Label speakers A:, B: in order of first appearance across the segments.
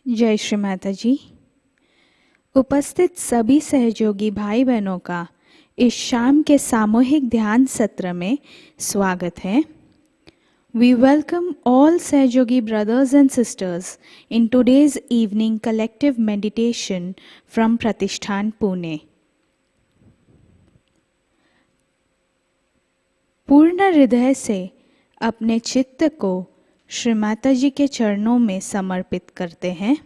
A: जय श्री माताजी। उपस्थित सभी सहयोगी भाई बहनों का इस शाम के सामूहिक ध्यान सत्र में स्वागत है। We welcome all Sahajogi brothers and sisters in today's evening collective meditation from Pratishthan Pune. पूर्ण हृदय से अपने चित्त को श्री माताजी के चरणों में समर्पित करते हैं।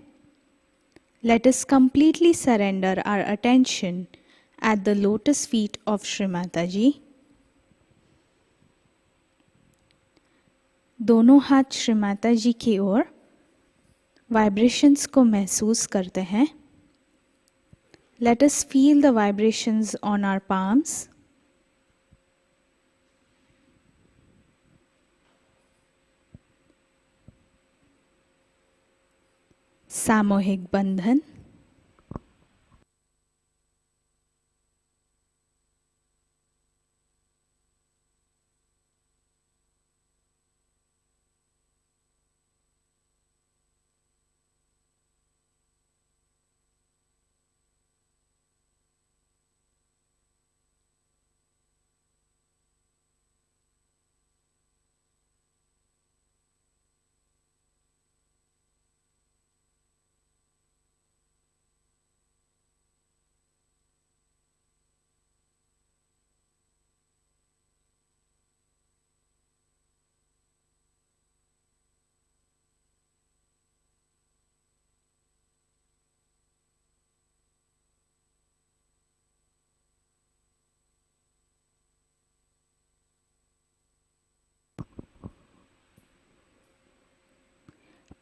A: Let us completely surrender our attention at the lotus feet of Shri Mataji. दोनों हाथ श्री माताजी की ओर, वाइब्रेशंस को महसूस करते हैं। Let us feel the vibrations on our palms. सामूहिक बंधन।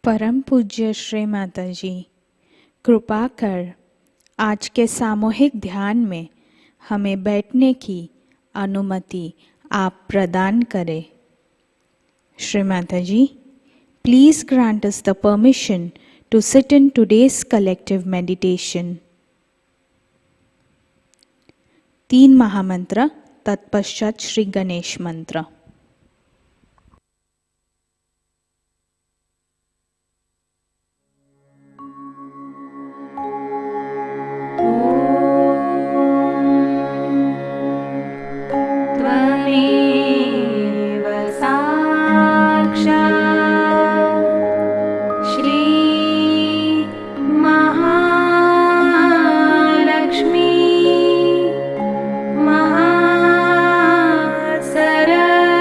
A: परम पूज्य श्री माताजी, कृपा कर आज के सामूहिक ध्यान में हमें बैठने की अनुमति आप प्रदान करें। Shri Mataji, please grant us the permission to sit in today's collective meditation. 3 महामंत्र, तत्पश्चात श्री गणेश मंत्र।
B: Sarah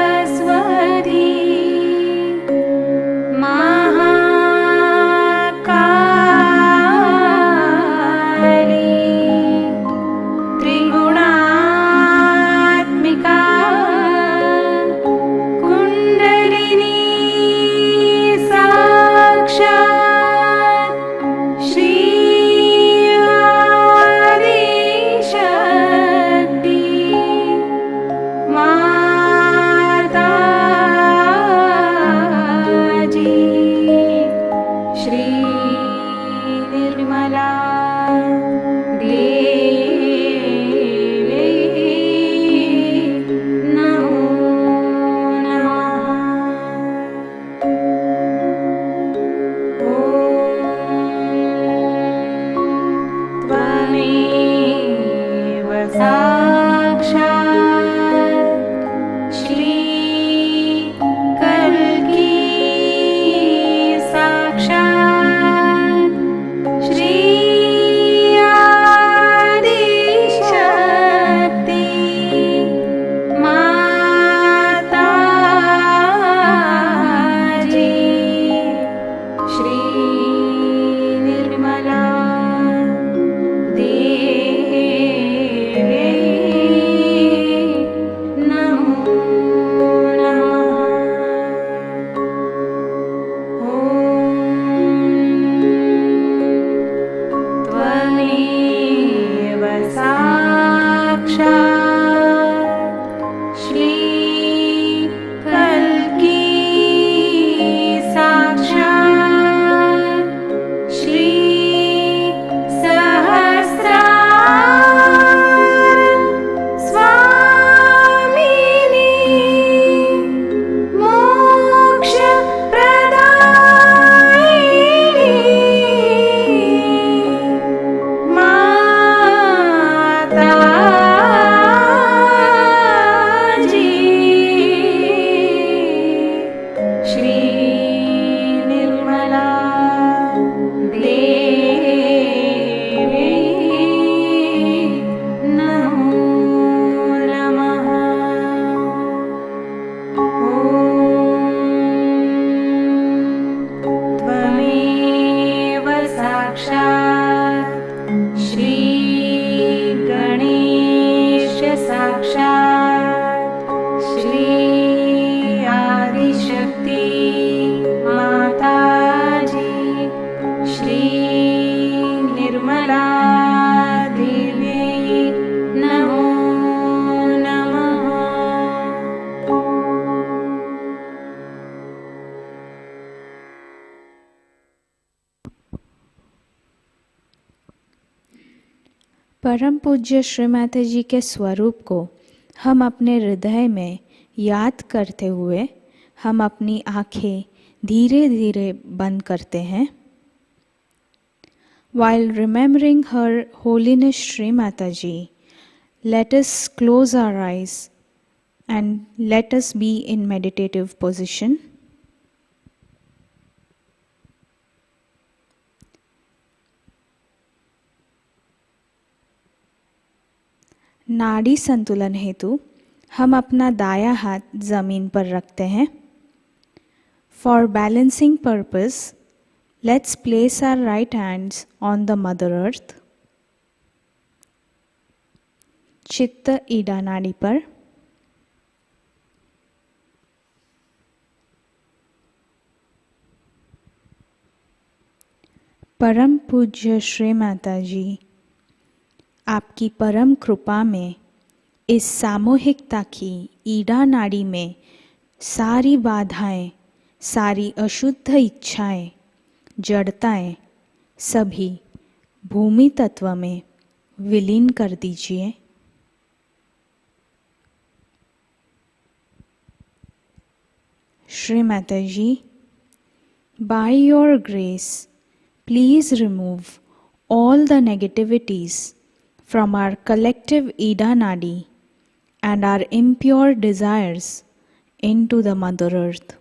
A: परम पूज्य श्री माताजी के स्वरूप को हम अपने हृदय में याद करते हुए हम अपनी आँखें धीरे धीरे बंद करते हैं. While remembering Her Holiness Shri Mataji, let us close our eyes and let us be in meditative position. नाड़ी संतुलन हेतु हम अपना दायां हाथ जमीन पर रखते हैं. For balancing purpose, let's place our right hands on the Mother Earth. चित्त ईडा नाड़ी पर. परम पूज्य श्री माताजी, आपकी परम कृपा में इस सामूहिकता की ईडा नाड़ी में सारी बाधाएं, सारी अशुद्ध इच्छाएं, जड़ताएं सभी भूमि तत्व में विलीन कर दीजिए. श्री माताजी, by your grace, please remove all the negativities from our collective Ida Nadi and our impure desires into the Mother Earth.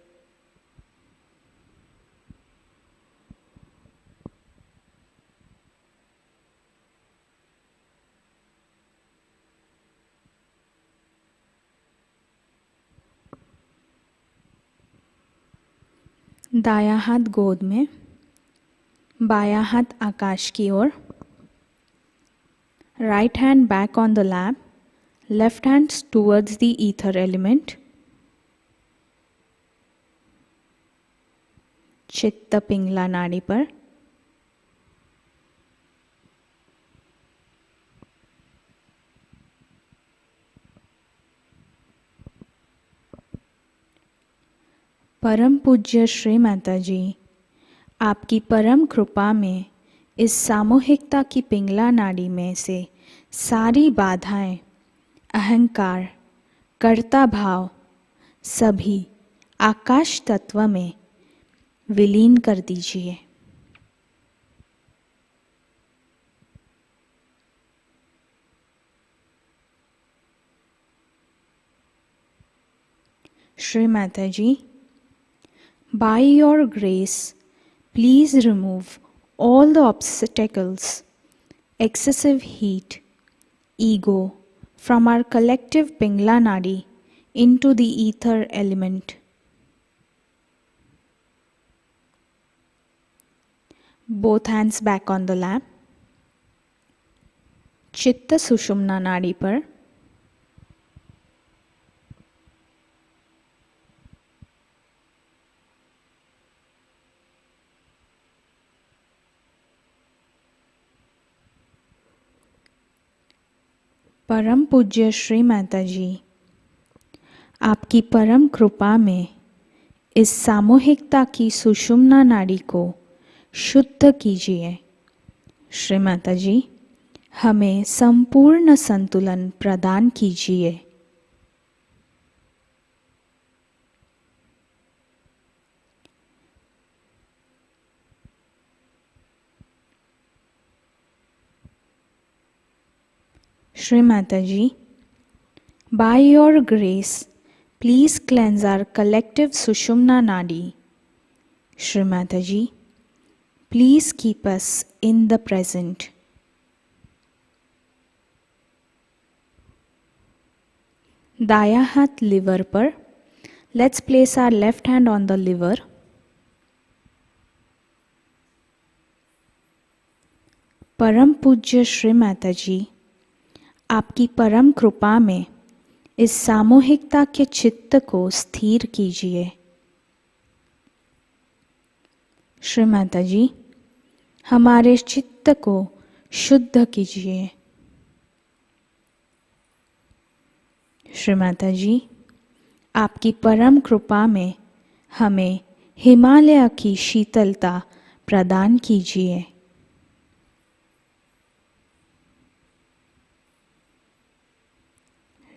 A: दायां हाथ गोद में, बायां हाथ आकाश की ओर. Right hand back on the lap, left hand towards the ether element. चित्त पिंगला नाड़ी पर. परम पूज्य श्री माताजी, आपकी परम कृपा में इस सामूहिकता की पिंगला नाड़ी में से सारी बाधाएं, अहंकार, कर्ता भाव सभी आकाश तत्व में विलीन कर दीजिए. श्री माताजी, by your grace, please remove all the obstacles, excessive heat, ego from our collective Pingla Nadi into the ether element. Both hands back on the lap. चित्त सुषुम्ना नाड़ी पर. परम पूज्य श्री माताजी, आपकी परम कृपा में इस सामूहिकता की सुषुम्ना नाड़ी को शुद्ध कीजिए. श्री माताजी, हमें संपूर्ण संतुलन प्रदान कीजिए. Shri Mataji, by your grace, please cleanse our collective Sushumna Nadi. Shri Mataji, please keep us in the present. दाया हाथ लिवर पर. Let's place our left hand on the liver. परम पूज्य श्री माताजी, आपकी परम कृपा में इस सामूहिकता के चित्त को स्थिर कीजिए. श्री माताजी, हमारे चित्त को शुद्ध कीजिए. श्री माताजी, आपकी परम कृपा में हमें हिमालय की शीतलता प्रदान कीजिए.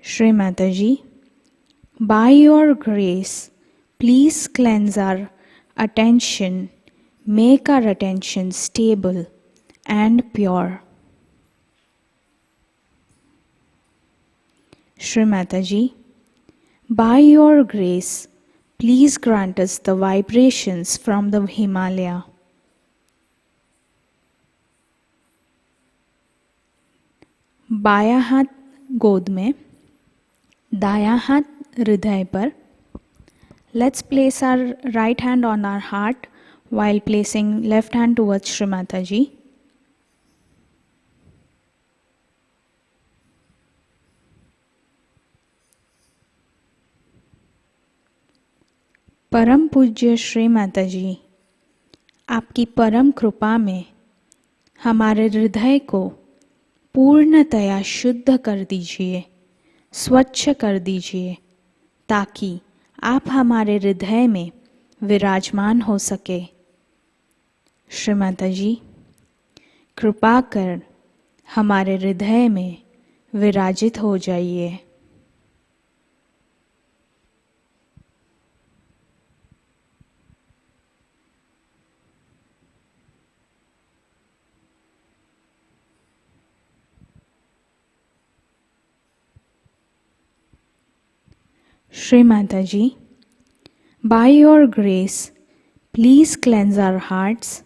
A: Shri Mataji, by your grace, please cleanse our attention, make our attention stable and pure. Shri Mataji, by your grace, please grant us the vibrations from the Himalaya. बायां हाथ गोद में, दायां हाथ हृदय पर. Let's place our right hand on our heart while placing left hand towards Shri Mataji. परम पूज्य श्री माताजी, आपकी परम कृपा में हमारे हृदय को पूर्णतया शुद्ध कर दीजिए, स्वच्छ कर दीजिए, ताकि आप हमारे हृदय में विराजमान हो सके. श्री माताजी, कृपा कर हमारे हृदय में विराजित हो जाइए. Shri Mataji, by your grace, please cleanse our hearts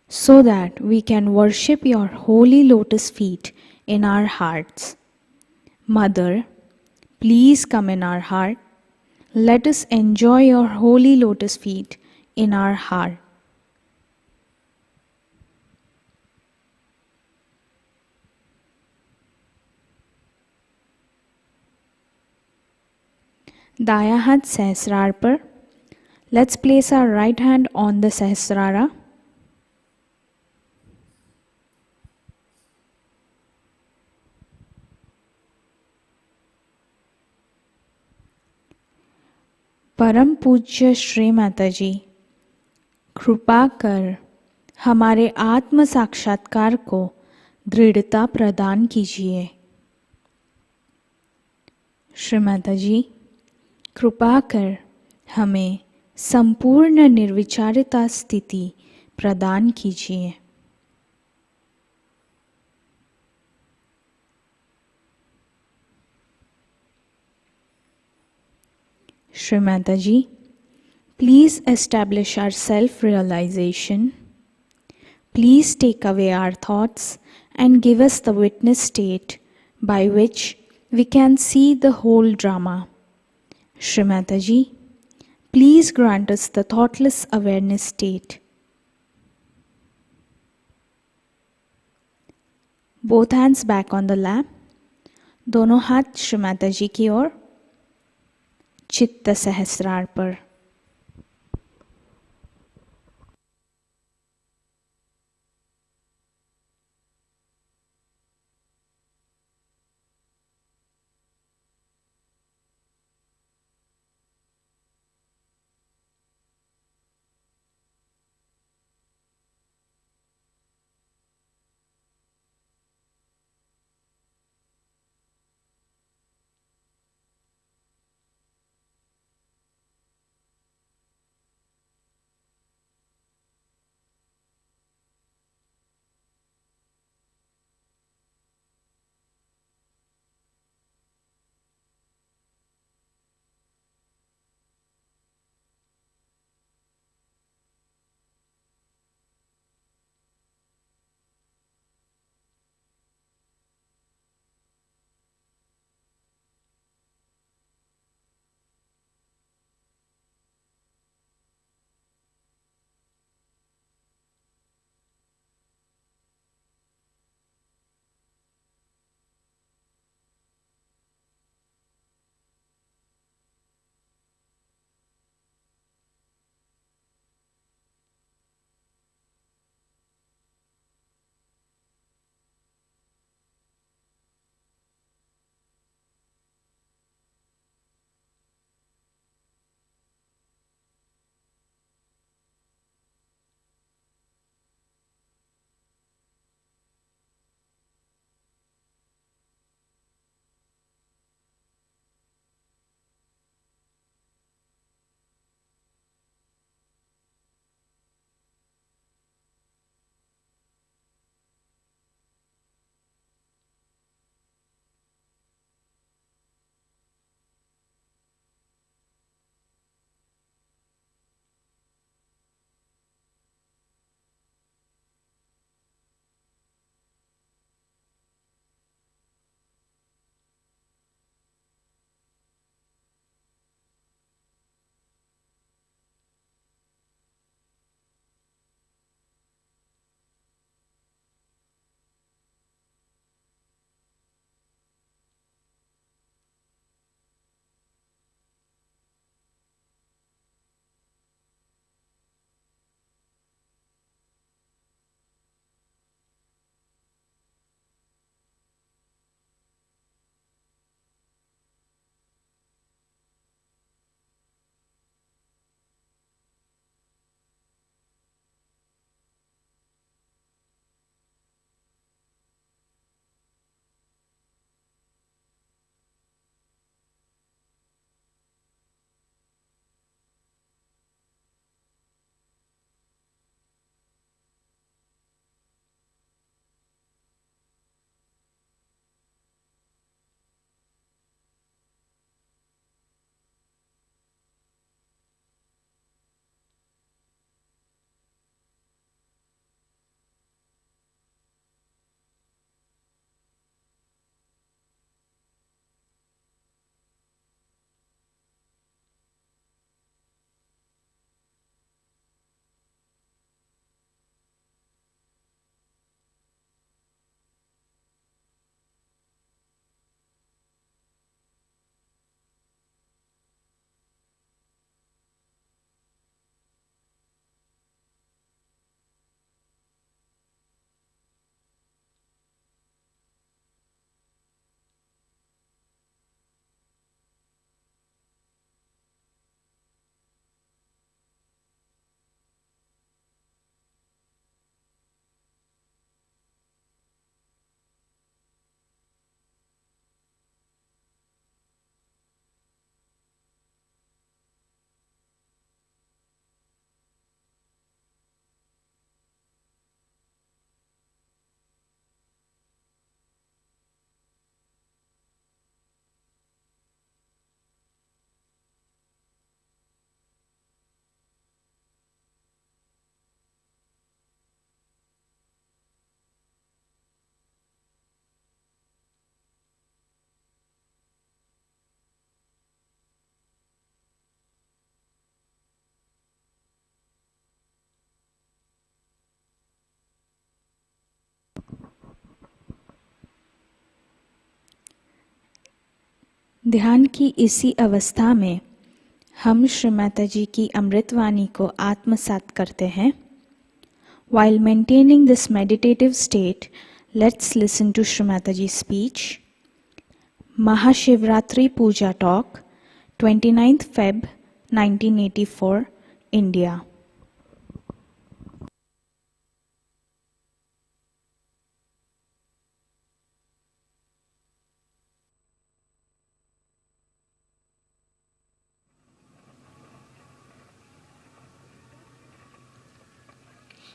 A: so that we can worship your holy lotus feet in our hearts. Mother, please come in our heart. Let us enjoy your holy lotus feet in our heart. दायां हाथ सहस्रार पर. Let's place our right hand on the Sahasrara. परम पूज्य श्री माताजी, कृपा कर हमारे आत्म साक्षात्कार को दृढ़ता प्रदान कीजिए. श्री माताजी, कृपा कर हमें संपूर्ण निर्विचारिता स्थिति प्रदान कीजिए. Shri Mataji, please establish our self-realization. Please take away our thoughts and give us the witness state by which we can see the whole drama. Shri Mataji, please grant us the thoughtless awareness state. Both hands back on the lap. दोनों हाथ श्री माताजी की ओर. चित्त सहस्रार पर. ध्यान की इसी अवस्था में हम श्री माताजी की अमृतवाणी को आत्मसात करते हैं. While maintaining this meditative state, let's listen to Shri Mataji's speech. Mahashivaratri Puja Talk, 29th Feb 1984, India.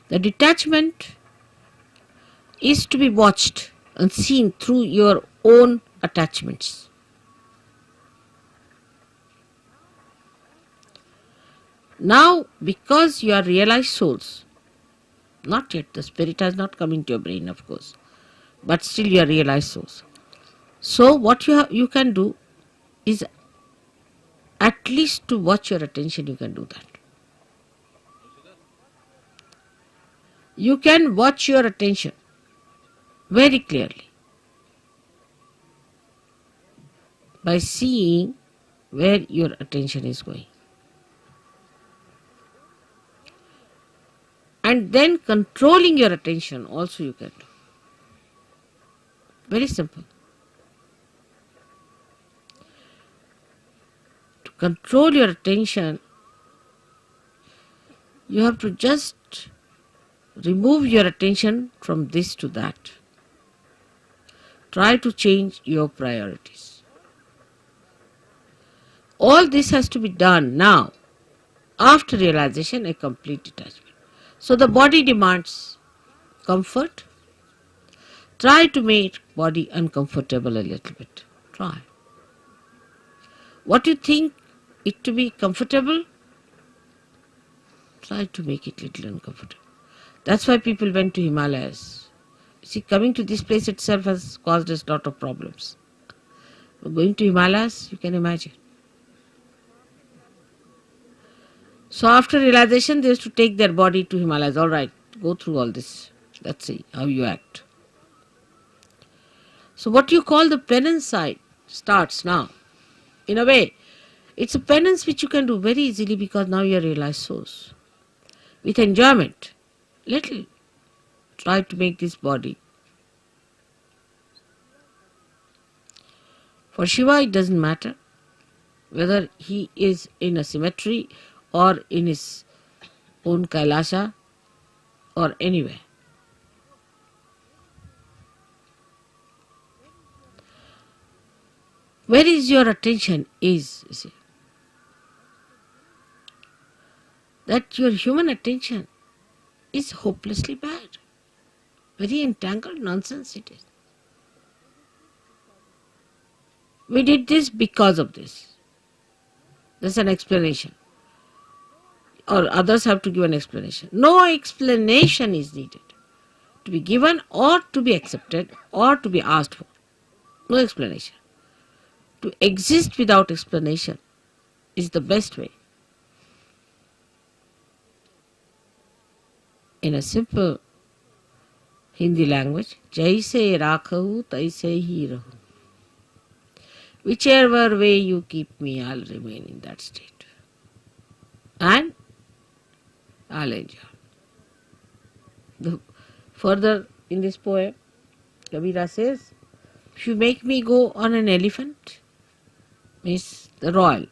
B: The detachment is to be watched and seen through your own attachments. Now, because you are realized souls, not yet, the spirit has not come into your brain, of course, but still you are realized souls. So, what you can do is at least to watch your attention, you can do that. You can watch your attention very clearly by seeing where your attention is going. And then controlling your attention also you can do. Very simple. To control your attention, you have to just remove your attention from this to that. Try to change your priorities. All this has to be done now, after realization, a complete detachment. So the body demands comfort. Try to make body uncomfortable a little bit. Try. What you think it to be comfortable, try to make it little uncomfortable. That's why people went to Himalayas. See, coming to this place itself has caused us a lot of problems. Going to Himalayas, you can imagine. So after realization, they used to take their body to Himalayas. All right, go through all this. Let's see how you act. So what you call the penance side starts now. In a way, it's a penance which you can do very easily because now you are realized souls. With enjoyment, little, try to make this body. For Shiva, it doesn't matter whether he is in a cemetery or in his own Kailasha or anywhere. Where is your attention is, you see. That your human attention is hopelessly bad. Very entangled nonsense it is. We did this because of this. There's an explanation. Or others have to give an explanation. No explanation is needed to be given or to be accepted or to be asked for. No explanation. To exist without explanation is the best way. In a simple Hindi language, jaise rakhahu taise hi rahu. Whichever way you keep me, I'll remain in that state. And I'll enjoy. Further in this poem, Kabira says, if you make me go on an elephant, means the royal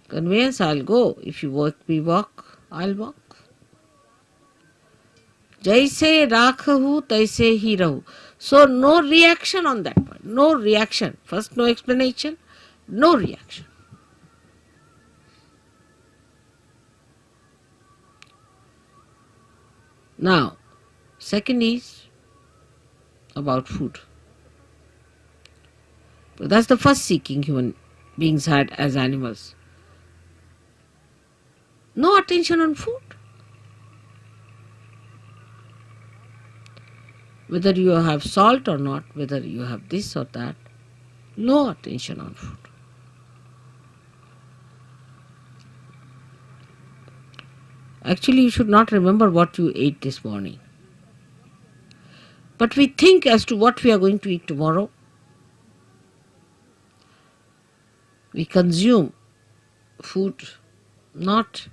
B: conveyance, I'll go. If you make me walk, I'll walk. Jaise rakhahu taise hi rahu. So no reaction on that point. No reaction. First no explanation, no reaction. Now, second is about food. So that's the first seeking human beings had as animals. No attention on food. Whether you have salt or not, whether you have this or that, no attention on food. Actually, you should not remember what you ate this morning. But we think as to what we are going to eat tomorrow. We consume food not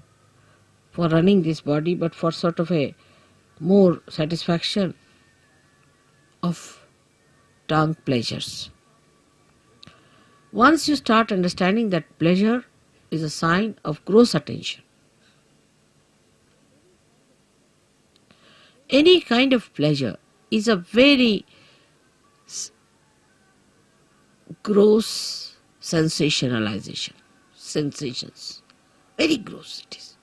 B: for running this body, but for sort of a more satisfaction of tongue pleasures. Once you start understanding that pleasure is a sign of gross attention, any kind of pleasure is a very gross sensationalization. Sensations. Very gross it is.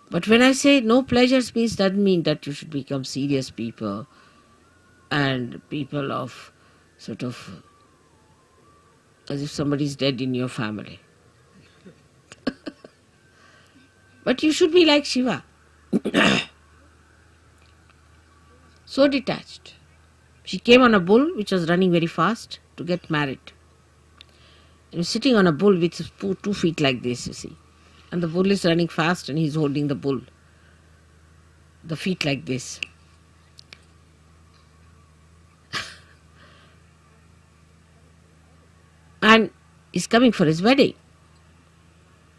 B: But when I say no pleasures means, doesn't mean that you should become serious people and people of sort of as if somebody is dead in your family. But you should be like Shiva. So detached. She came on a bull which was running very fast to get married. And sitting on a bull with 2 feet like this, you see. And the bull is running fast and he's holding the bull. The feet like this. And he's coming for his wedding.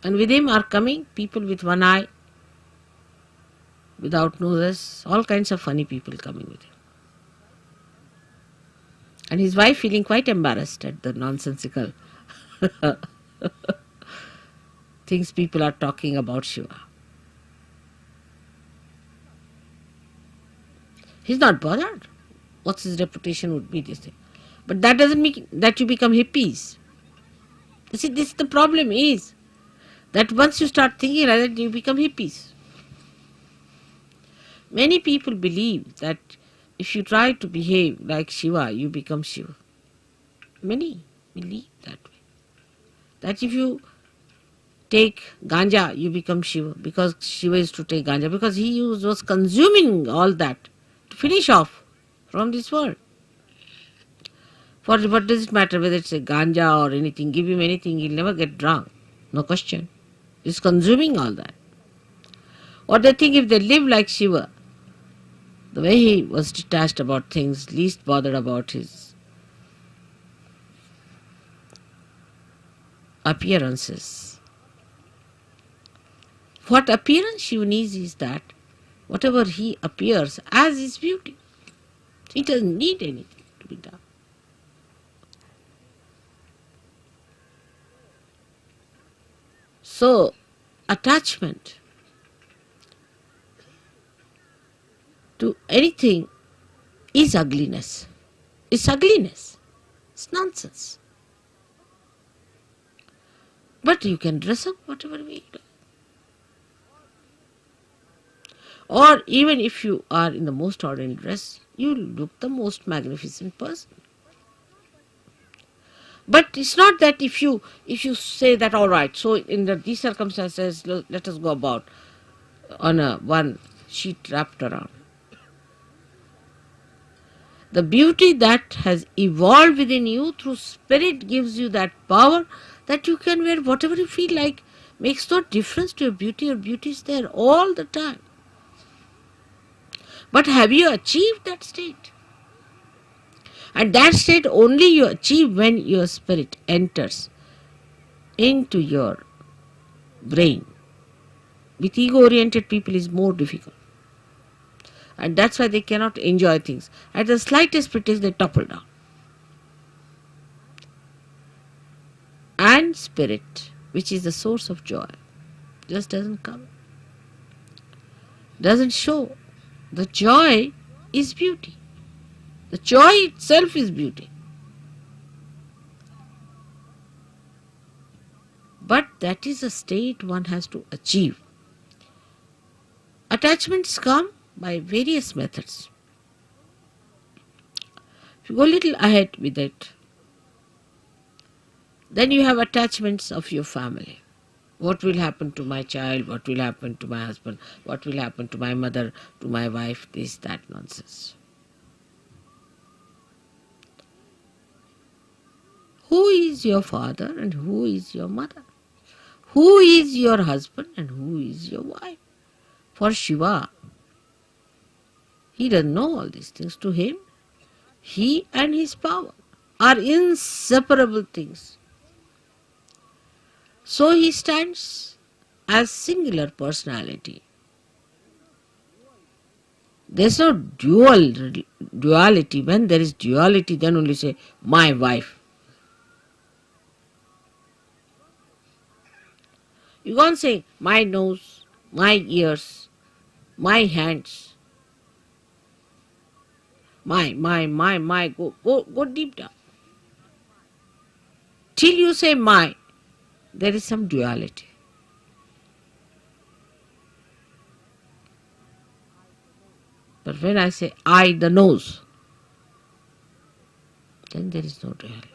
B: And with him are coming people with one eye, without noses, all kinds of funny people coming with him. And his wife feeling quite embarrassed at the nonsensical things people are talking about Shiva. He's not bothered. What's his reputation would be, this thing. But that doesn't mean that you become hippies. You see, this the problem is that once you start thinking like that, you become hippies. Many people believe that if you try to behave like Shiva, you become Shiva. Many believe that way. That if you take ganja, you become Shiva, because Shiva is to take ganja, because he was consuming all that to finish off from this world. For what does it matter whether it's a ganja or anything? Give him anything, he'll never get drunk. No question. He's consuming all that. Or they think if they live like Shiva, the way he was detached about things, least bothered about his appearances. What appearance Shiva needs is that whatever he appears as is beauty. He doesn't need anything to be done. So, attachment to anything is ugliness. It's ugliness. It's nonsense. But you can dress up whatever way you like. Or even if you are in the most ordinary dress, you look the most magnificent person. But it's not that if you say that, all right, so in these circumstances, let us go about on one sheet wrapped around. The beauty that has evolved within you through spirit gives you that power that you can wear whatever you feel like. Makes no difference to your beauty. Your beauty is there all the time. But have you achieved that state? And that state only you achieve when your spirit enters into your brain. With ego-oriented people is more difficult. And that's why they cannot enjoy things. At the slightest pretext, they topple down. And spirit, which is the source of joy, just doesn't come. Doesn't show. The joy is beauty. The joy itself is beauty. But that is a state one has to achieve. Attachments come by various methods. If you go a little ahead with it, then you have attachments of your family. What will happen to my child? What will happen to my husband? What will happen to my mother, to my wife? This, that nonsense. Who is your father and who is your mother? Who is your husband and who is your wife? For Shiva, He doesn't know all these things. To him, he and his power are inseparable things. So he stands as singular personality. There's no duality. When there is duality, then only say, my wife. You can't say, my nose, my ears, my hands, my. Go deep down. Till you say my, there is some duality. But when I say I, the nose, then there is no duality.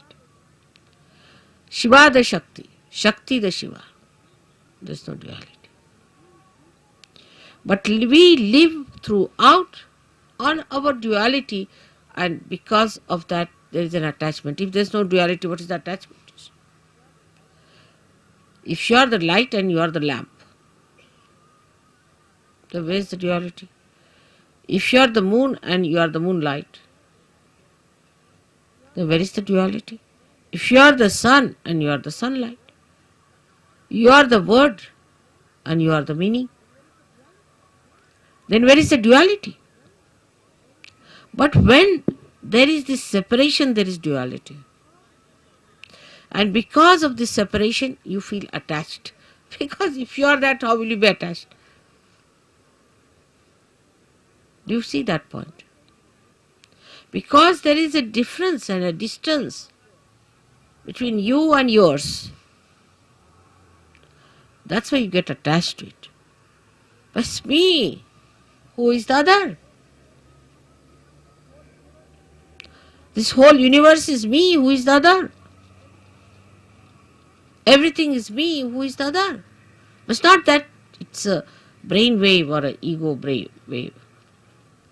B: Shiva the Shakti, Shakti the Shiva, there is no duality. But we live throughout on our duality, and because of that there is an attachment. If there is no duality, what is the attachment? If you are the light and you are the lamp, then where is the duality? If you are the moon and you are the moonlight, then where is the duality? If you are the sun and you are the sunlight, you are the word and you are the meaning, then where is the duality? But when there is this separation, there is duality. And because of this separation, you feel attached. Because if you are that, how will you be attached? Do you see that point? Because there is a difference and a distance between you and yours. That's why you get attached to it. But it's me. Who is the other? This whole universe is me. Who is the other? Everything is me. Who is the other? But it's not that it's a brain wave or an ego brain wave.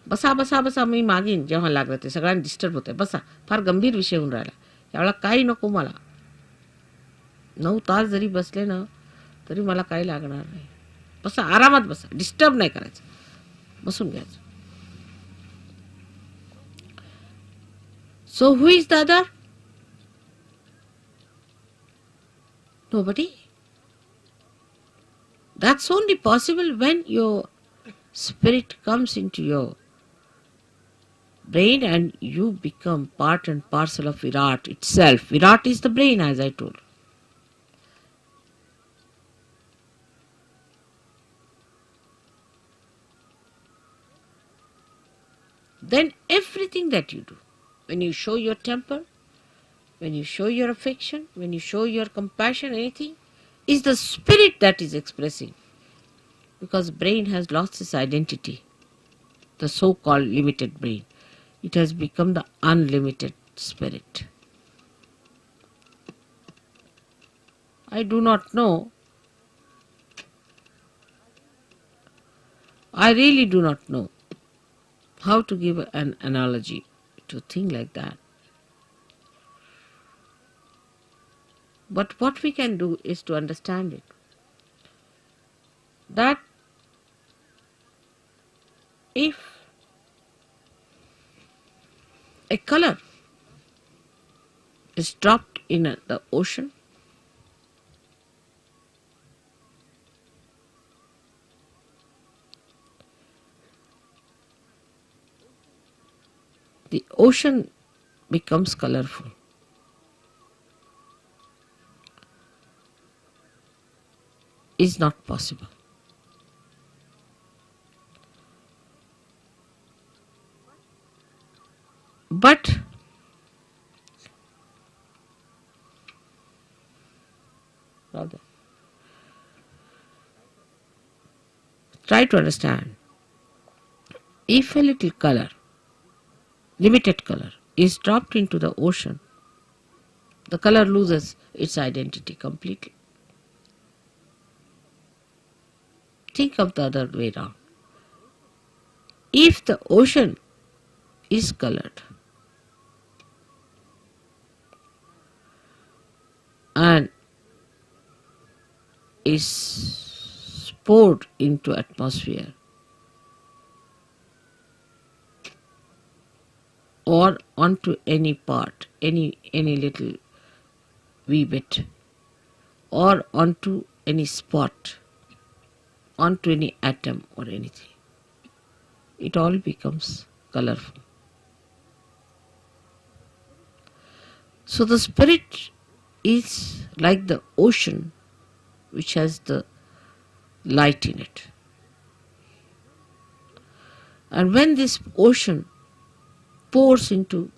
B: बसा बसा बसा मी मागीन जेव्हा लागलं ते सगळ्यांना disturb होतंय. बसा, फार गंभीर विषय होऊन राहिला. यावेळेला काही नको मला. 9 तास जरी बसले ना तरी मला काही लागणार नाही. बसा, आरामात बसा, डिस्टर्ब नाही करायचं, बसून घ्यायचं. So who is the other? Nobody. That's only possible when your spirit comes into your brain and you become part and parcel of Virat itself. Virat is the brain, as I told. Then everything that you do, when you show your temper, when you show your affection, when you show your compassion, anything, is the spirit that is expressing. Because brain has lost its identity, the so-called limited brain. It has become the unlimited spirit. I do not know. I really do not know how to give an analogy to a thing like that. But what we can do is to understand it. That if a color is dropped in the ocean, the ocean becomes colorful. Is not possible. But rather, try to understand. If a little color, limited color, is dropped into the ocean, the color loses its identity completely. Think of the other way around. If the ocean is colored and is poured into atmosphere, or onto any part, any little wee bit, or onto any spot, onto any atom or anything. It all becomes colorful. So the spirit is like the ocean which has the light in it. And when this ocean pours into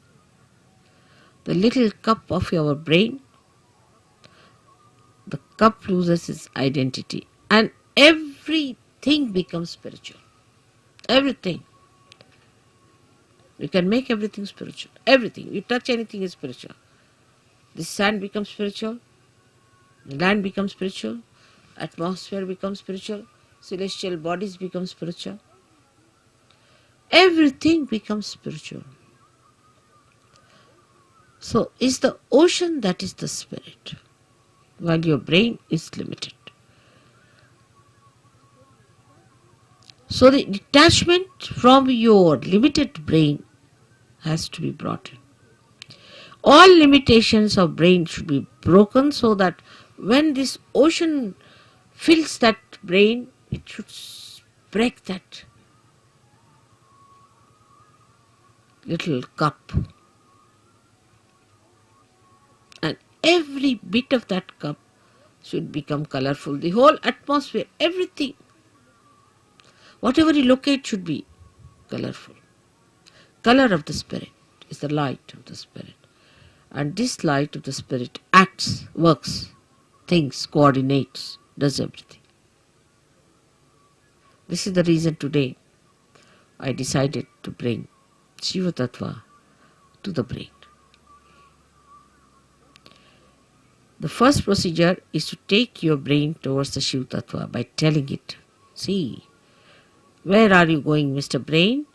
B: the little cup of your brain, the cup loses its identity and everything becomes spiritual. Everything. You can make everything spiritual. Everything. You touch anything is spiritual. The sand becomes spiritual. The land becomes spiritual. Atmosphere becomes spiritual. Celestial bodies become spiritual. Everything becomes spiritual. So is the ocean that is the spirit, while your brain is limited. So the detachment from your limited brain has to be brought in. All limitations of brain should be broken so that when this ocean fills that brain, it should break that little cup. And every bit of that cup should become colorful. The whole atmosphere, everything, whatever you locate should be colorful. Color of the spirit is the light of the spirit. And this light of the spirit acts, works, thinks, coordinates, does everything. This is the reason today I decided to bring Shiva Tattva to the brain. The first procedure is to take your brain towards the Shiva Tattva by telling it, see, where are you going, Mr. Brain?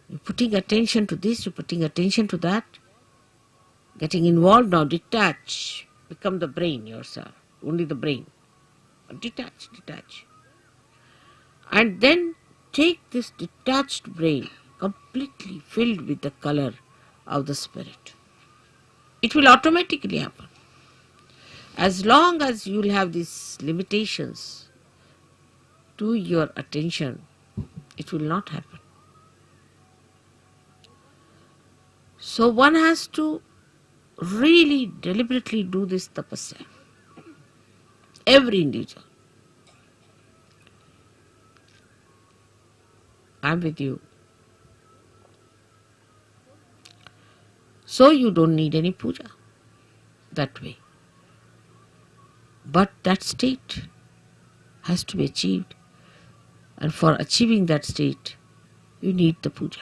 B: You're putting attention to this, you're putting attention to that. Getting involved now, detach. Become the brain yourself, only the brain. Detach. And then take this detached brain, completely filled with the color of the spirit. It will automatically happen. As long as you will have these limitations to your attention, it will not happen. So one has to really deliberately do this tapasya. Every individual. I am with you. So you don't need any puja that way. But that state has to be achieved. And for achieving that state, you need the puja.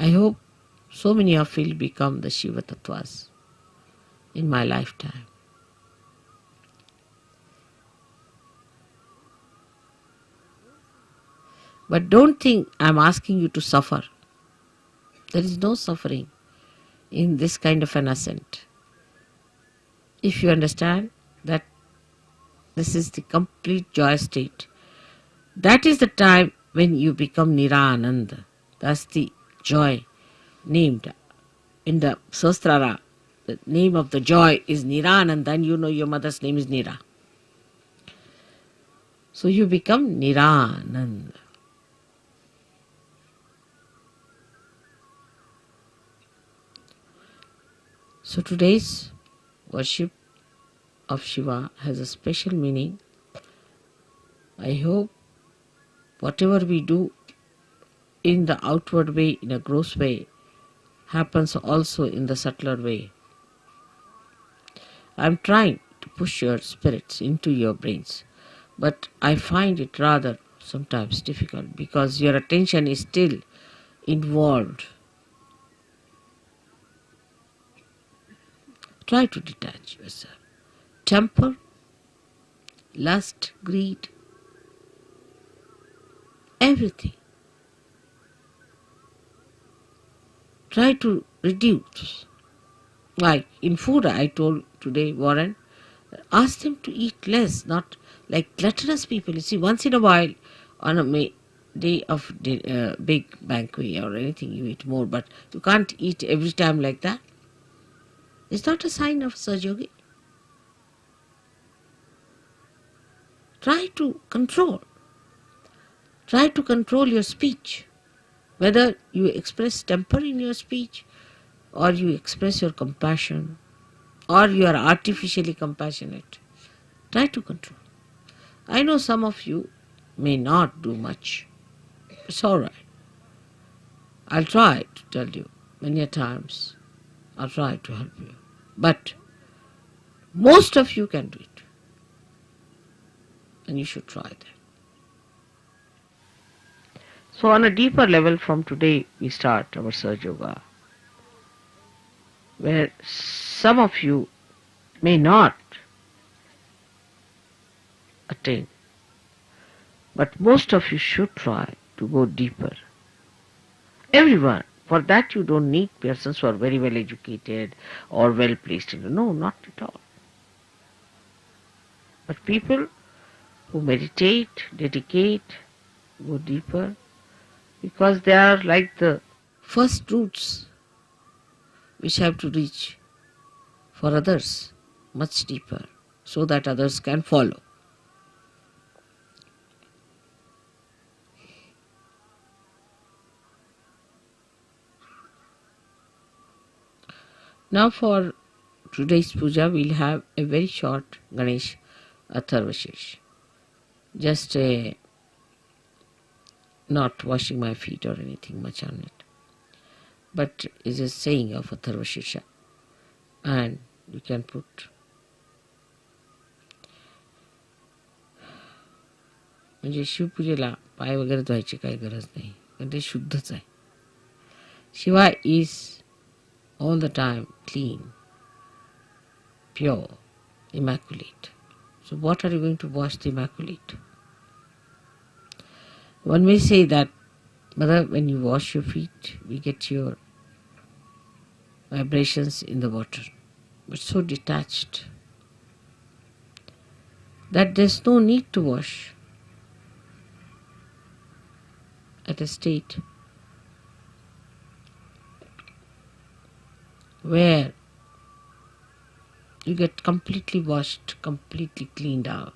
B: I hope so many of you will become the Shiva Tattvas in my lifetime. But don't think I am asking you to suffer. There is no suffering in this kind of an ascent. If you understand that this is the complete joy state, that is the time when you become Nirananda. That's the joy named in the Sastrara. The name of the joy is Nirananda, and you know your mother's name is Nira. So you become Nirananda. So today's worship of Shiva has a special meaning. I hope whatever we do in the outward way, in a gross way, happens also in the subtler way. I am trying to push your spirits into your brains, but I find it rather sometimes difficult because your attention is still involved. Try to detach yourself. Temper, lust, greed, everything. Try to reduce. Like in food, I told today, Warren, ask them to eat less, not like gluttonous people. You see, once in a while, On a day of big banquet or anything, you eat more, but you can't eat every time like that. It's not a sign of Sahaja. Try to control. Try to control your speech. Whether you express temper in your speech, or you express your compassion, or you are artificially compassionate. Try to control. I know some of you may not do much. It's alright. I'll try to tell you many a times. I'll try to help you. But most of you can do it. And you should try that. So on a deeper level, from today we start our Sahaja Yoga, where some of you may not attain, but most of you should try to go deeper. Everyone. For that you don't need persons who are very well educated or well placed. No, not at all. But people who meditate, dedicate, go deeper, because they are like the first roots which have to reach for others much deeper, so that others can follow. Now for today's puja, we'll have a very short Ganesh Atharvashesh. Just not washing my feet or anything much on it, but it's a saying of Atharvashesha, and you can put म्हणजे शिवपूजेला पाय वगैरे धुवायची काही गरज नाही, कारण ते शुद्धच आहे. Shiva is all the time clean, pure, immaculate. So what are you going to wash the immaculate? One may say that, Mother, when you wash your feet, we get your vibrations in the water, but so detached that there's no need to wash at a state where you get completely washed, completely cleaned out.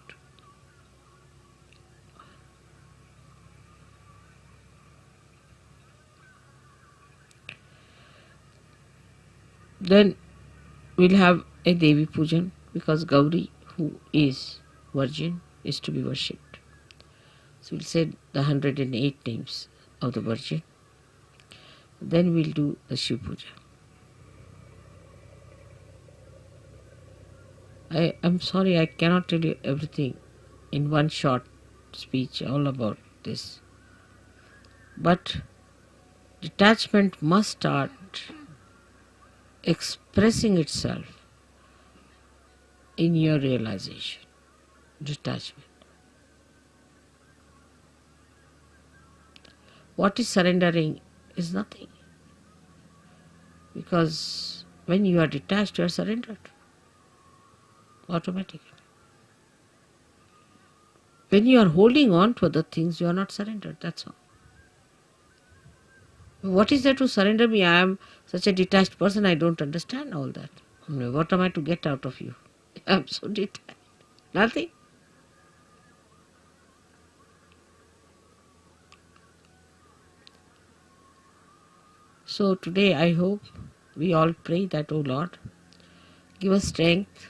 B: Then we'll have a Devi Pujan, because Gauri, who is virgin, is to be worshipped. So we'll say the 108 names of the Virgin. Then we'll do the Shiv Puja. I'm sorry, I cannot tell you everything in one short speech all about this. But detachment must start expressing itself in your realization. Detachment. What is surrendering is nothing. Because when you are detached, you are surrendered. Automatically. When you are holding on to other things, you are not surrendered. That's all. What is there to surrender me? I am such a detached person, I don't understand all that. What am I to get out of you? I am so detached. Nothing. So today I hope we all pray that, O Lord, give us strength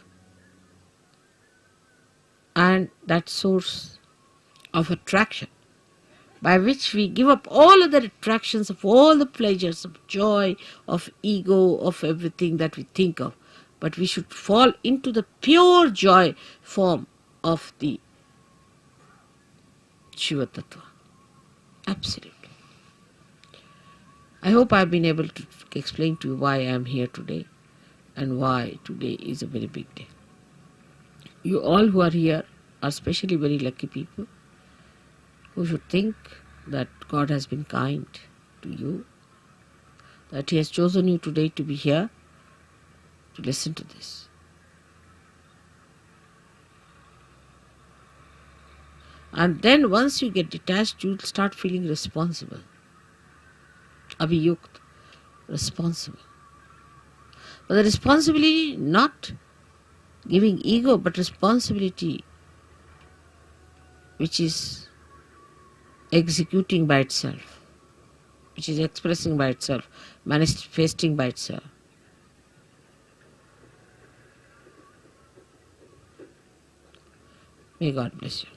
B: and that source of attraction by which we give up all other attractions of all the pleasures of joy, of ego, of everything that we think of. But we should fall into the pure joy form of the Shiva Tattva. Absolutely. I hope I have been able to explain to you why I am here today and why today is a very big day. You all who are here are especially very lucky people who should think that God has been kind to you, that He has chosen you today to be here to listen to this. And then once you get detached, you'll start feeling responsible. Abhiyukt, responsible. But the responsibility, not giving ego, but responsibility which is executing by itself, which is expressing by itself, manifesting by itself. May God bless you.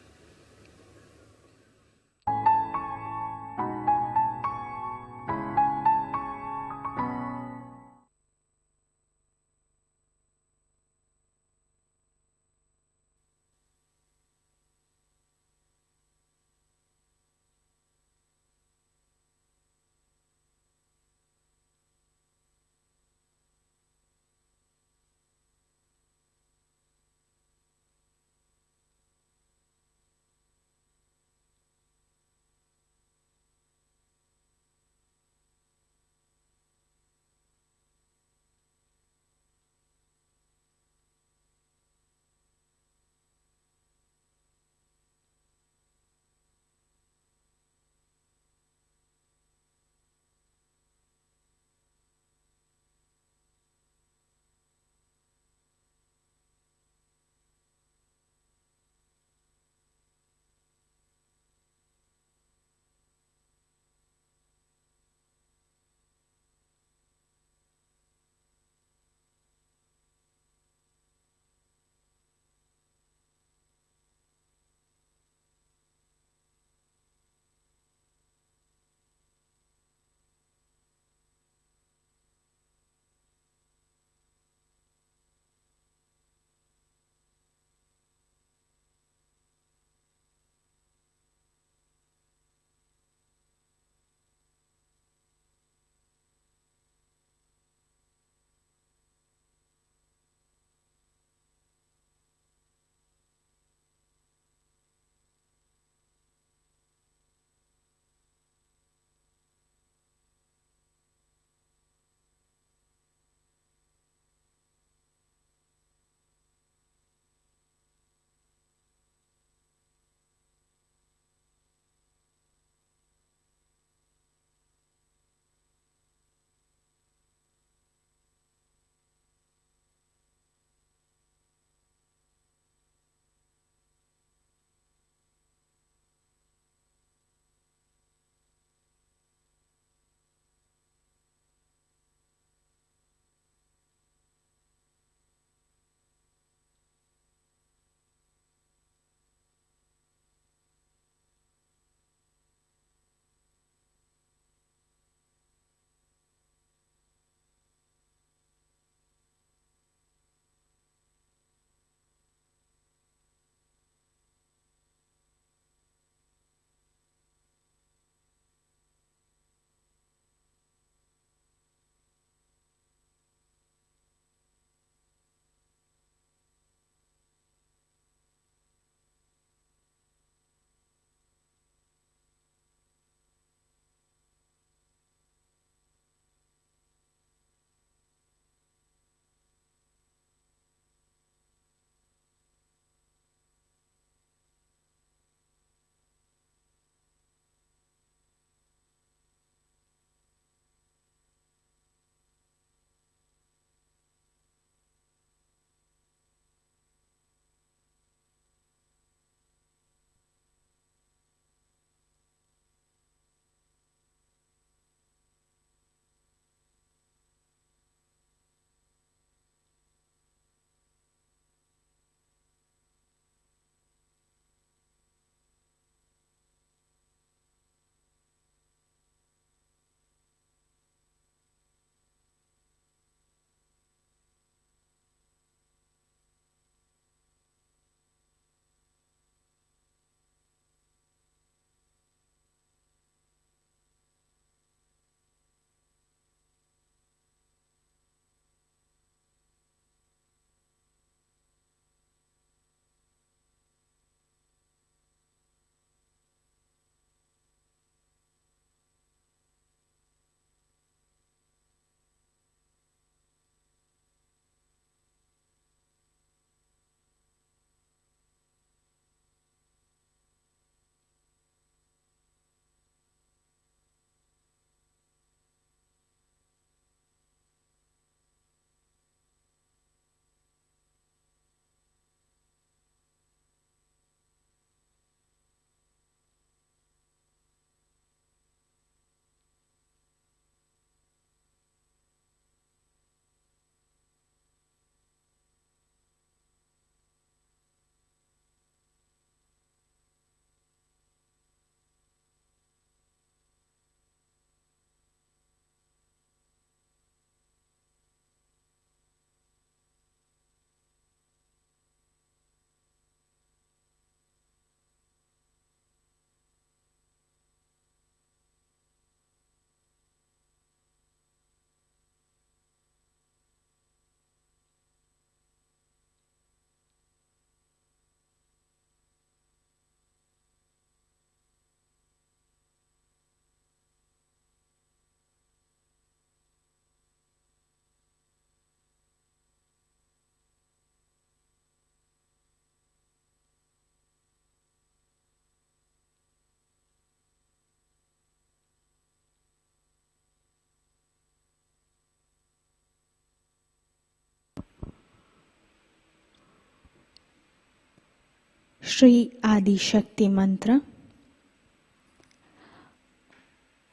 A: Shri Adishakti मंत्र।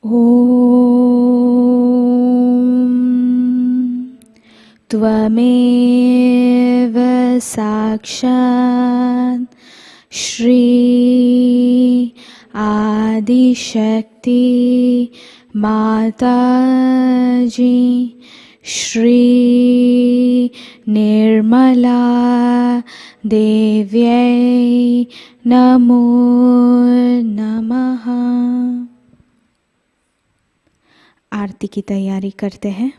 A: ओम त्वमेव साक्षात् श्री आदिशक्ति माताजी श्री निर्मला देव्यै नमो नमः। आरती की तैयारी करते हैं।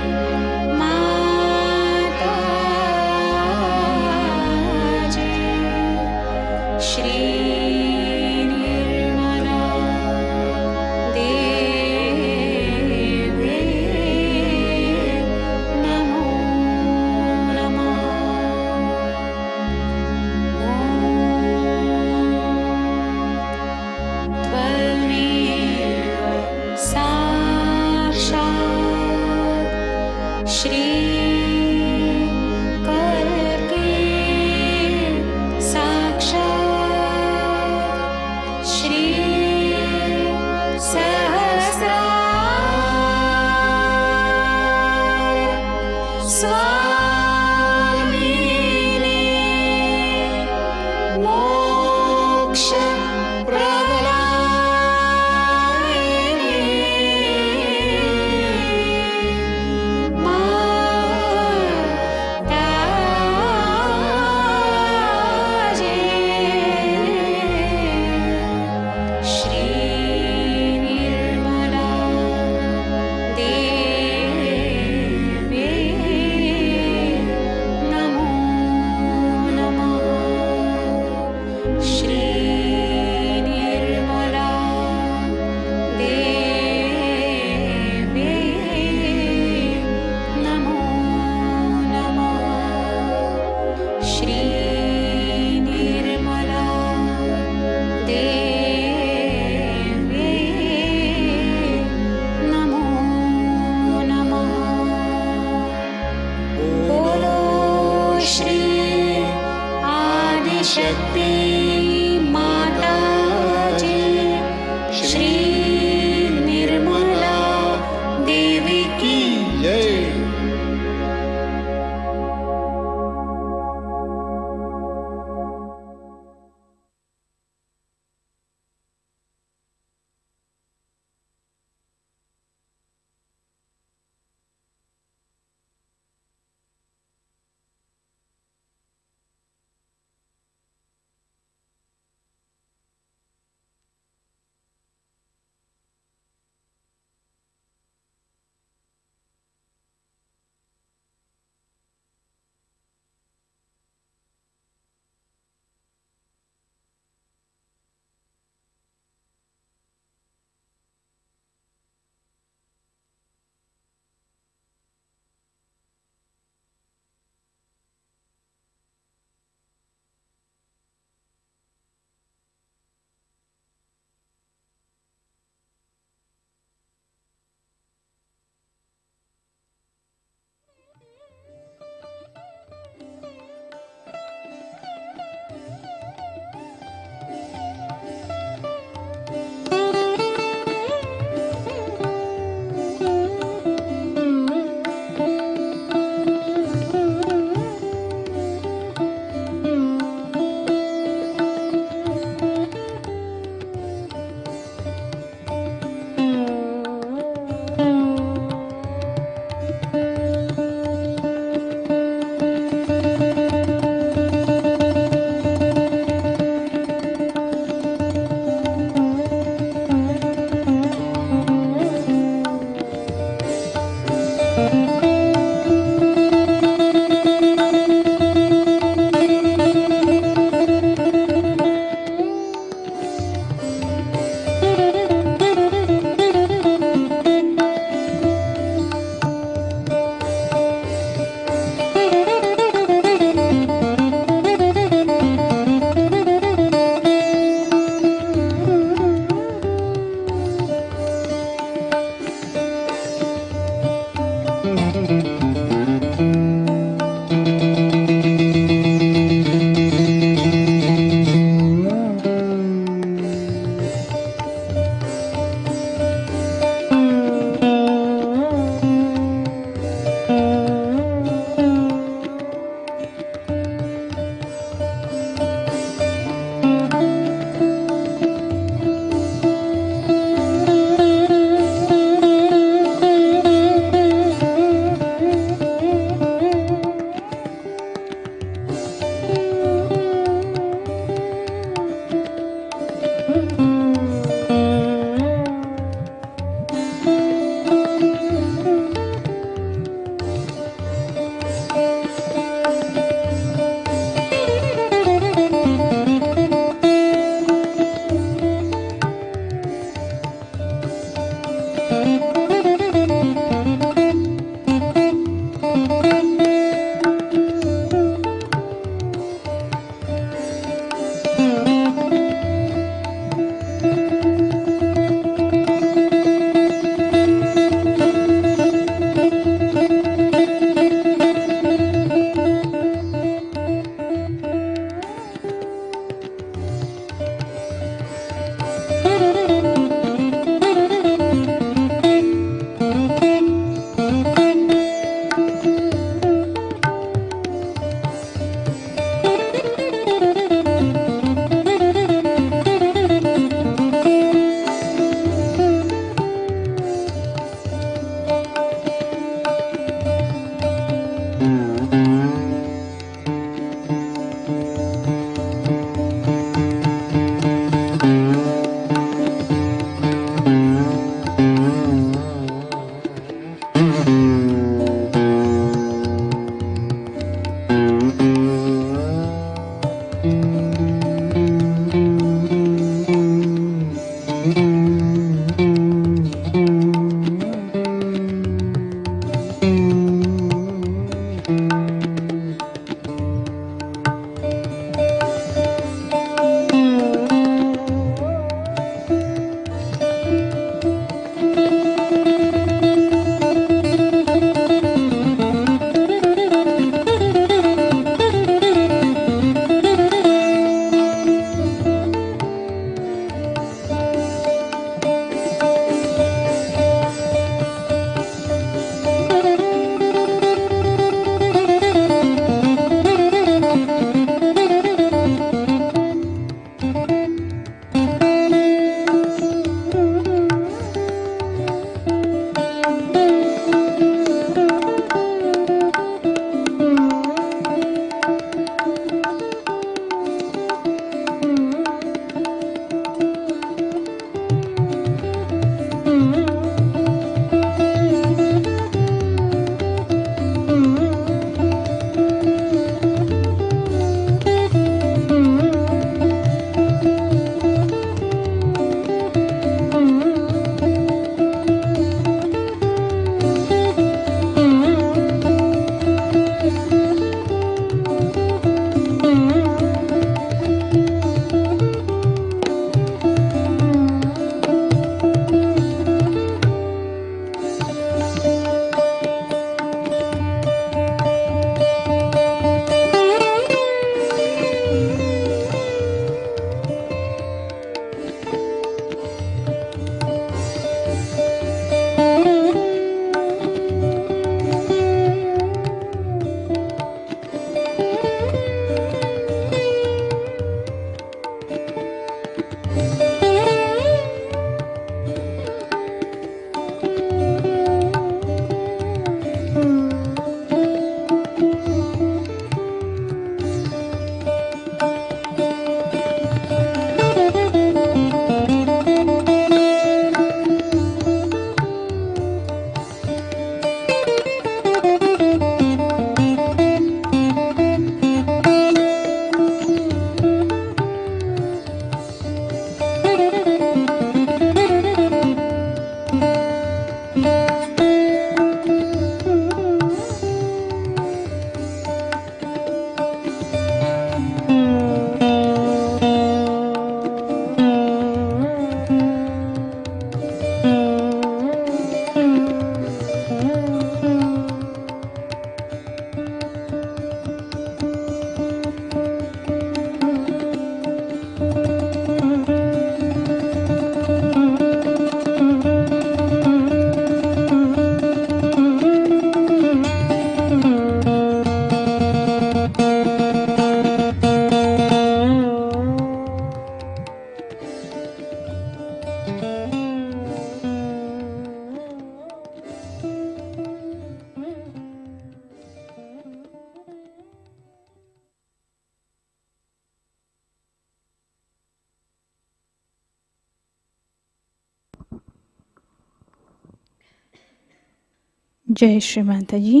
A: जय श्री माताजी।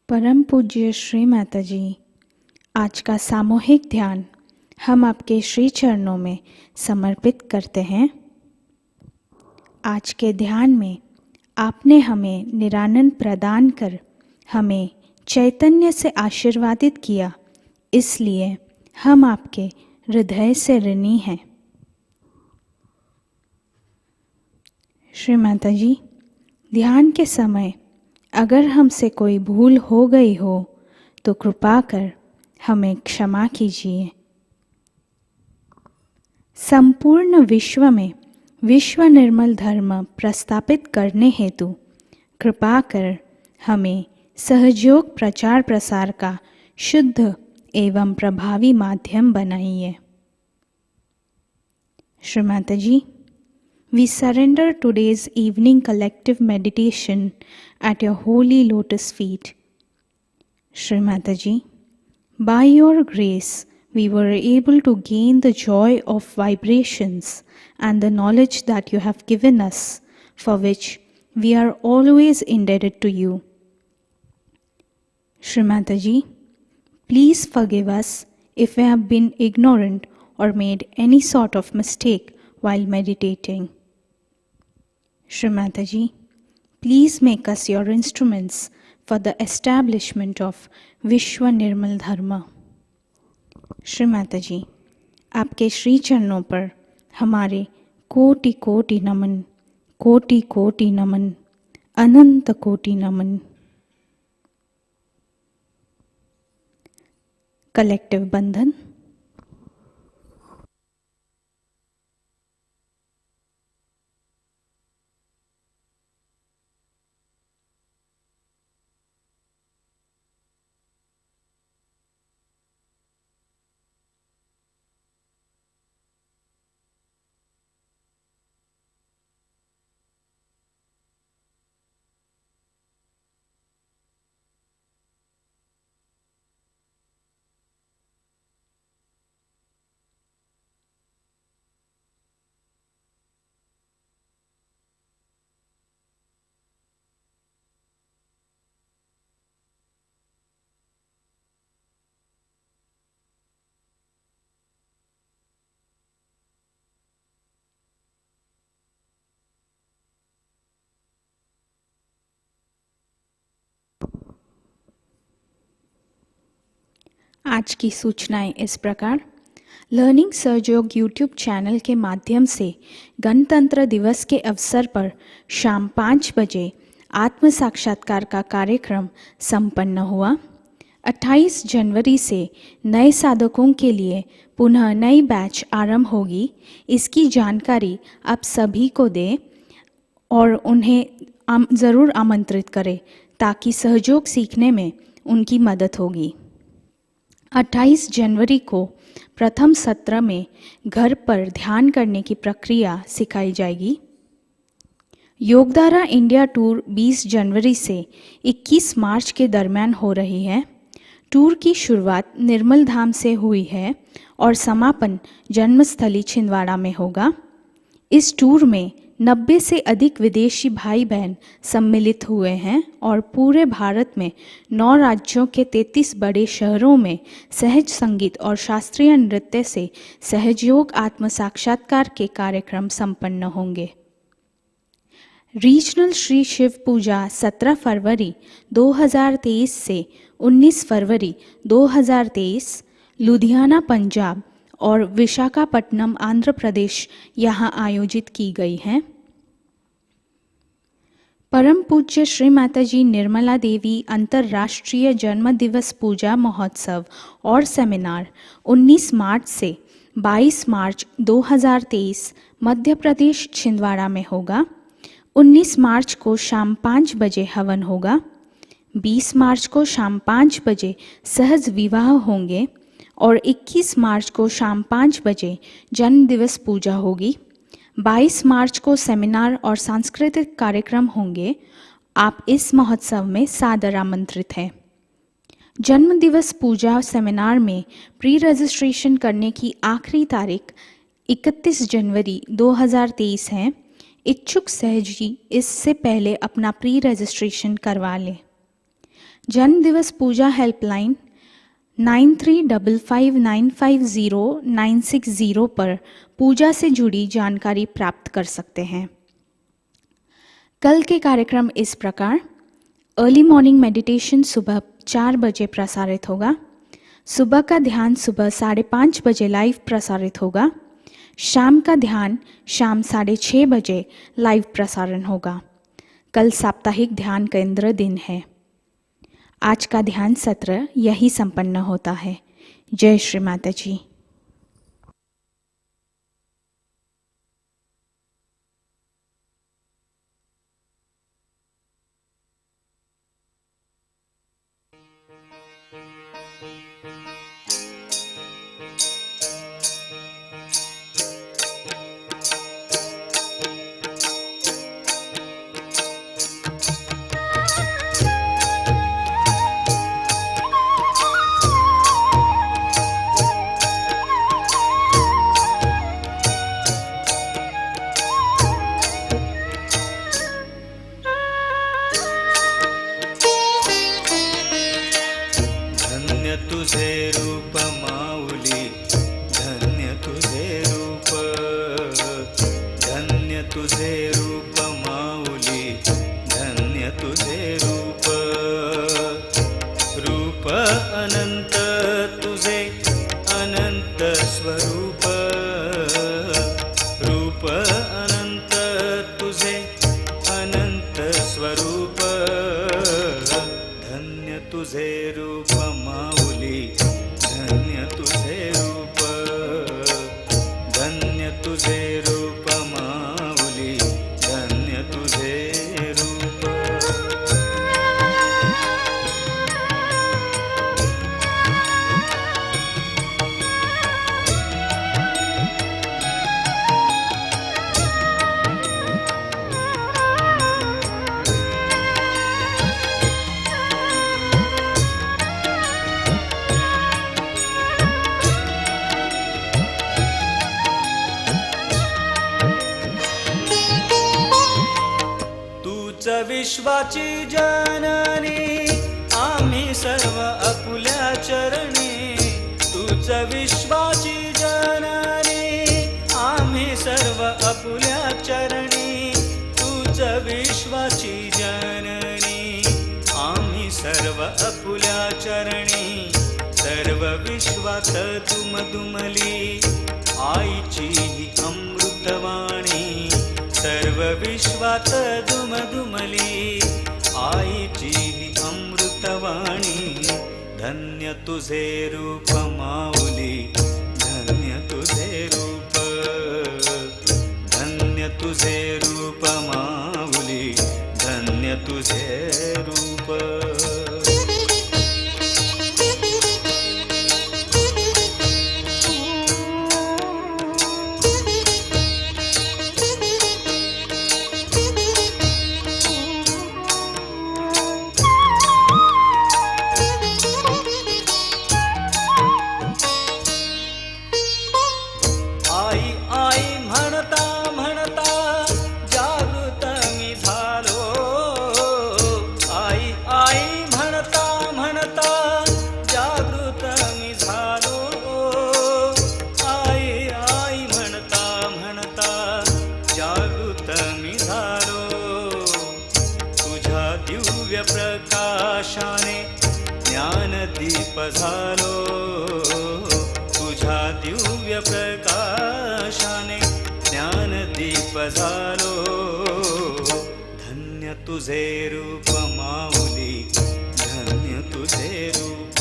A: परम पूज्य श्री माताजी, आज का सामूहिक ध्यान हम आपके श्री चरणों में समर्पित करते हैं। आज के ध्यान में आपने हमें निरानंद प्रदान कर हमें चैतन्य से आशीर्वादित किया, इसलिए हम आपके हृदय से ऋणी हैं। श्री माताजी, ध्यान के समय अगर हमसे कोई भूल हो गई हो तो कृपा कर हमें क्षमा कीजिए। संपूर्ण विश्व में विश्व निर्मल धर्म प्रस्थापित करने हेतु कृपा कर हमें सहयोग प्रचार प्रसार का शुद्ध एवं प्रभावी माध्यम बनाइए। श्री माताजी, we surrender today's evening collective meditation at your holy lotus feet. Shri Mataji, by your grace, we were able to gain the joy of vibrations and the knowledge that you have given us, for which we are always indebted to you. Shri Mataji, please forgive us if we have been ignorant or made any sort of mistake while meditating. Shri Mataji, please make us your instruments for the establishment of Vishwa Nirmal Dharma. Shri माताजी, आपके श्री चरणों पर हमारे कोटि कोटि नमन, कोटि कोटि नमन, अनंत कोटि नमन। कलेक्टिव बंधन। आज की सूचनाएं इस प्रकार। लर्निंग सहयोग यूट्यूब चैनल के माध्यम से गणतंत्र दिवस के अवसर पर शाम 5 बजे आत्म साक्षात्कार का कार्यक्रम संपन्न हुआ। 28 जनवरी से नए साधकों के लिए पुनः नई बैच आरंभ होगी। इसकी जानकारी आप सभी को दें और उन्हें ज़रूर आमंत्रित करें ताकि सहयोग सीखने में उनकी मदद होगी। 28 जनवरी को प्रथम सत्र में घर पर ध्यान करने की प्रक्रिया सिखाई जाएगी। योगधारा इंडिया टूर 20 जनवरी से 21 मार्च के दरमियान हो रही है। टूर की शुरुआत निर्मल धाम से हुई है और समापन जन्मस्थली छिंदवाड़ा में होगा। इस टूर में 90 से अधिक विदेशी भाई बहन सम्मिलित हुए हैं और पूरे भारत में 9 राज्यों के 33 बड़े शहरों में सहज संगीत और शास्त्रीय नृत्य से सहजयोग आत्म साक्षात्कार के कार्यक्रम संपन्न होंगे। रीजनल श्री शिव पूजा 17 फरवरी 2023 से 19 फरवरी 2023 लुधियाना पंजाब और विशाखापट्टनम आंध्र प्रदेश यहाँ आयोजित की गई है। परम पूज्य श्री माताजी निर्मला देवी अंतर्राष्ट्रीय जन्मदिवस पूजा महोत्सव और सेमिनार 19 मार्च से 22 मार्च 2023 मध्य प्रदेश छिंदवाड़ा में होगा। 19 मार्च को शाम 5 बजे हवन होगा। 20 मार्च को शाम 5 बजे सहज विवाह होंगे और 21 मार्च को शाम 5 बजे जन्म दिवस पूजा होगी। 22 मार्च को सेमिनार और सांस्कृतिक कार्यक्रम होंगे। आप इस महोत्सव में सादर आमंत्रित हैं। जन्म दिवस पूजा सेमिनार में प्री रजिस्ट्रेशन करने की आखिरी तारीख 31 जनवरी 2023 है। इच्छुक सहजी इससे पहले अपना प्री रजिस्ट्रेशन करवा लें। जन्म दिवस पूजा हेल्पलाइन 9355950960 पर पूजा से जुड़ी जानकारी प्राप्त कर सकते हैं। कल के कार्यक्रम इस प्रकार। अर्ली मॉर्निंग मेडिटेशन सुबह 4 बजे प्रसारित होगा। सुबह का ध्यान सुबह 5:30 बजे लाइव प्रसारित होगा। शाम का ध्यान शाम 6:30 बजे लाइव प्रसारण होगा। कल साप्ताहिक ध्यान केंद्र दिन है। आज का ध्यान सत्र यही संपन्न होता है। जय श्री माताजी।
C: विश्वाची जननी आम्ही सर्व आपुल्या चरणी, तूच विश्वाची जननी आम्ही सर्व आपुल्या चरणी, तूच विश्वाची जननी आम्ही सर्व आपुल्या चरणी, सर्व विश्वात दुमदुमली आईची ही अमृतवाणी सर्व विश्वात दुमदुमली आईची ही अमृतवाणी धन्य तुझे रूप माऊली धन्य तुझे रूप धन्य तुझे रूप माऊली धन्य तुझे रूप प्रकाशाने ज्ञानदीप झालो तुझ्या दिव्य प्रकाशाने ज्ञानदीप झालो धन्य तुझे रूप माऊली धन्य तुझे रूप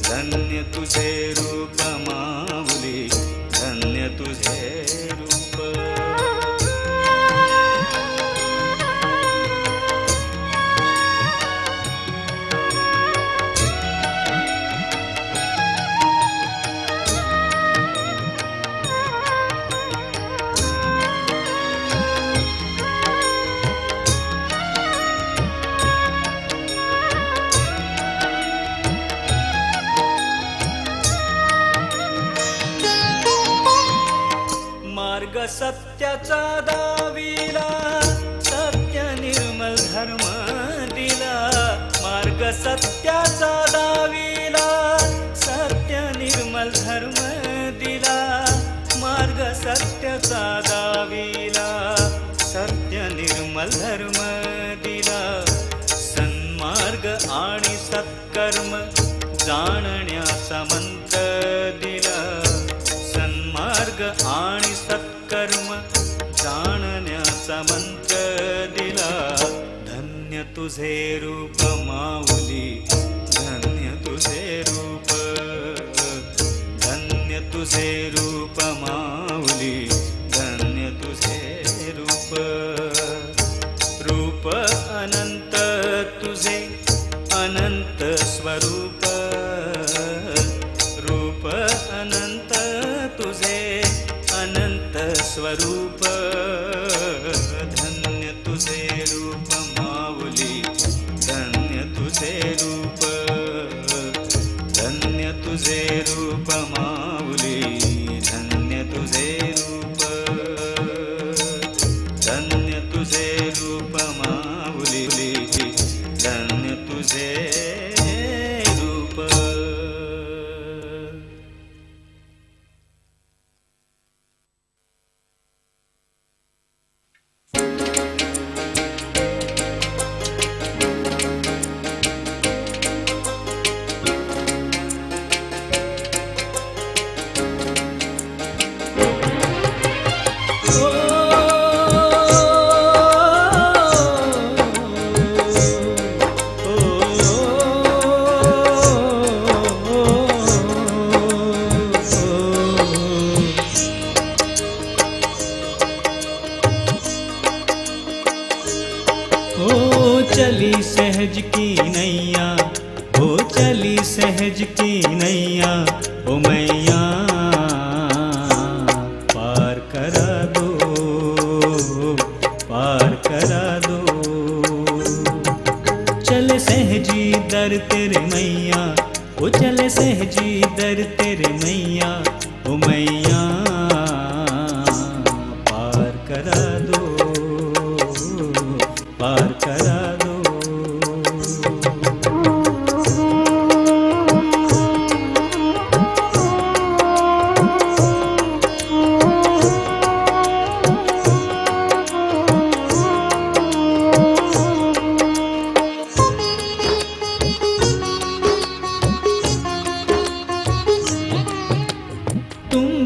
C: धन्य तुझे रूप माऊली धन्य तुझे रूप सत्याचा दाविला सत्य निर्मल धर्म दिला मार्ग सत्याचा दाविला सत्य निर्मल धर्म दिला मार्ग सत्याचा दाविला सत्य निर्मल धर्म दिला सन्मार्ग आणि सत्कर्म जाणण्याचा मंत्र दिला सन्मार्ग आणि कर्म जाणण्याचा मंत्र दिला धन्य तुझे रूप माऊली धन्य तुझे रूप धन्य तुझे रूप माऊली धन्य तुझे रूप रूप अनंत तुझे अनंत स्वरूप रूप अनंत तुझे अनंत स्वरूप धन्य तुझे रूप माऊली धन्य तुझे रूप धन्य तुझे रूप माऊली धन्य तुझे रूप धन्य तुझे रूप माऊली धन्य तुझे रूप सहज की नैया हो चली सहज की नैया ओ मैया पार करा दो चले सहजी दर तेरे मैया ओ चले सहजी दर तेरे मैया ओ मैया पार करा दो पार करा दो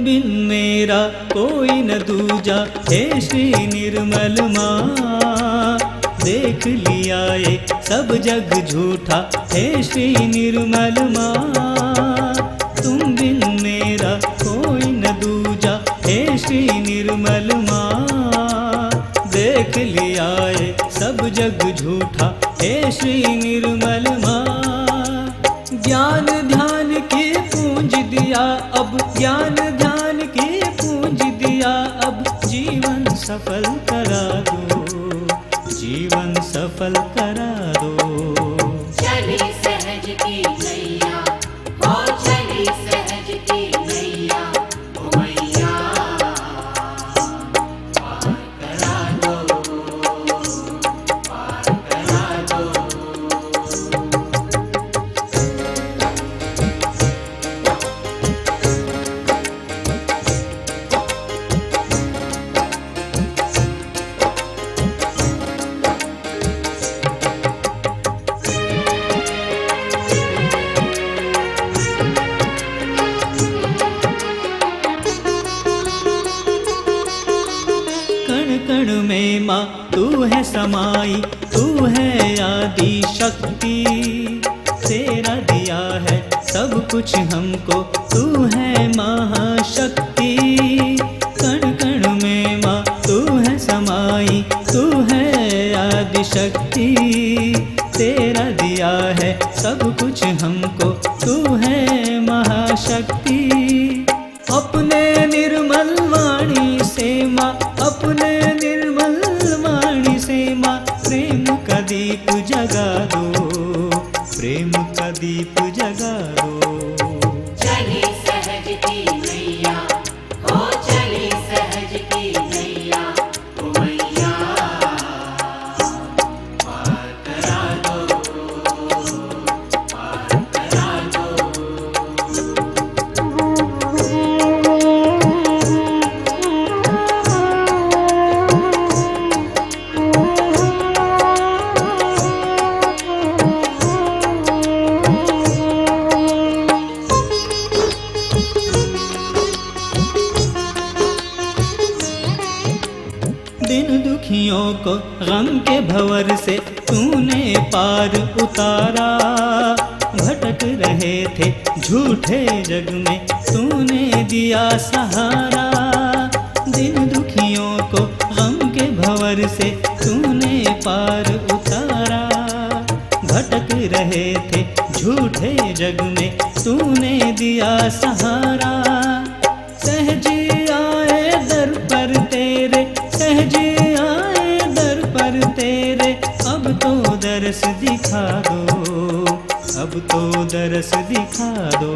C: बिन मेरा कोई न दूजा, हे श्री निर्मल माँ। देख लिया ये सब जग झूठा, हे श्री निर्मल माँ। तुम बिन मेरा कोई न दूजा, हे श्री निर्मल माँ। देख लिया ये सब जग झूठा, हे श्री निर्मल माँ। ज्ञान ध्यान की पूंज दिया अब, ज्ञान ध्यान की पूंज दिया अब। जीवन सफल करा दो, जीवन सफल करा दो।
D: चली सहज की नैया, हो चली सहज की नैया, ओ मैया पार करा दो, पार करा दो।
C: कण कण में माँ तू है समाई, तू है आदि शक्ति। तेरा दिया है सब कुछ हमको, तू है महाशक्ति। कण कण में माँ तू है समाई, तू है आदि शक्ति। तेरा दिया है सब कुछ हमको, तू है महाशक्ति। अपने निर्मल वाणी से माँ, अपने निर्मल वाणी से माँ, प्रेम का दीप जगा दो, प्रेम का दीप जगा दो।
D: चली सहज की नैया, हो चली सहज की नैया, ओ मैया पार करा दो, पार करा दो।
C: दिन दुखियों को गम के भंवर से तूने पार उतारा। भटक रहे थे झूठे जग में, तूने दिया सहारा। दिन दुखियों को गम के भंवर से तूने पार उतारा। भटक रहे थे झूठे जग में, तूने दिया सहारा। सहज आए दर पर तेरे, सहज आए दर पर तेरे। अब तो दरस दिखा दो, अब तो दरस दिखा दो।